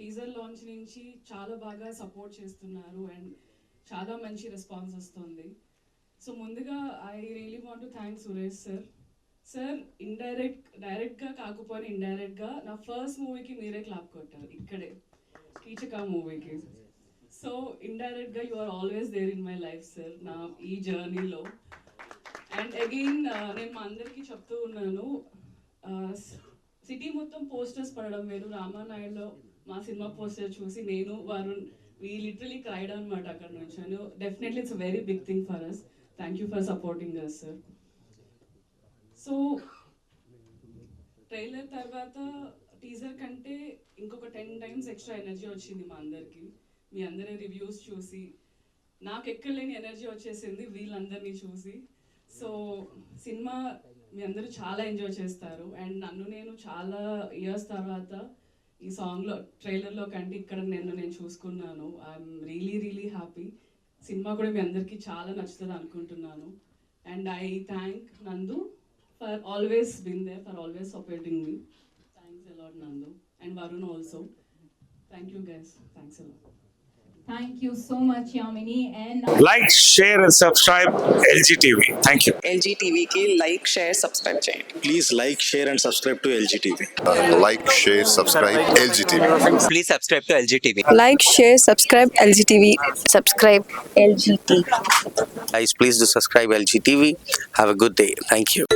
Teaser launch నుంచి చాలా బాగా సపోర్ట్ చేస్తున్నారు అండ్ చాలా మంచి రెస్పాన్స్ వస్తుంది. సో ముందుగా I really want to thank Suresh sir డైరెక్ట్గా కాకపోయినా ఇండైరెక్ట్గా నా ఫస్ట్ మూవీకి మీరే క్లాప్ కొట్టారు ఇక్కడే, కీచక మూవీకి. సో ఇండైరెక్ట్గా you are always there in my life sir, నా ఈ జర్నీలో. అండ్ అగైన్ నేను మా అందరికీ చెప్తూ ఉన్నాను, సిటీ మొత్తం పోస్టర్స్ పడడం వేరు, రామానాయుడులో మా సినిమా పోస్టర్ చూసి నేను వరుణ్ వీ లిటరలీ క్రైడ్ అనమాట అక్కడ నుంచి. Definitely it's very big thing for us. Thank you for supporting us sir. So trailer తర్వాత టీజర్ కంటే ఇంకొక 10 times ఎక్స్ట్రా ఎనర్జీ వచ్చింది మా అందరికి. మీ అందరి రివ్యూస్ చూసి నాకు ఎక్కడలేని ఎనర్జీ వచ్చేసింది వీళ్ళందరినీ చూసి. సో సినిమా మీ అందరూ చాలా ఎంజాయ్ చేస్తారు. అండ్ నన్ను నేను చాలా ఇయర్స్ తర్వాత ఈ సాంగ్లో ట్రైలర్లో కంటే ఇక్కడ నేను చూసుకున్నాను. I'm really happy. సినిమా కూడా మీ అందరికీ చాలా నచ్చుతుంది అనుకుంటున్నాను. And I thank Nandu for always been there, for always supporting me. Thanks a lot Nandu and Varun also. Thank you guys, thanks a lot. Thank you so much, Yamini. And like, share and subscribe LG TV. Thank you. LG TV की like, share, subscribe చేయండి. Please like, share and subscribe to LG TV. Like, share, subscribe LG TV. Please subscribe to LG TV. Like, share, subscribe LG TV. Subscribe LG TV. Guys, please do subscribe LG TV. Have a good day. Thank you.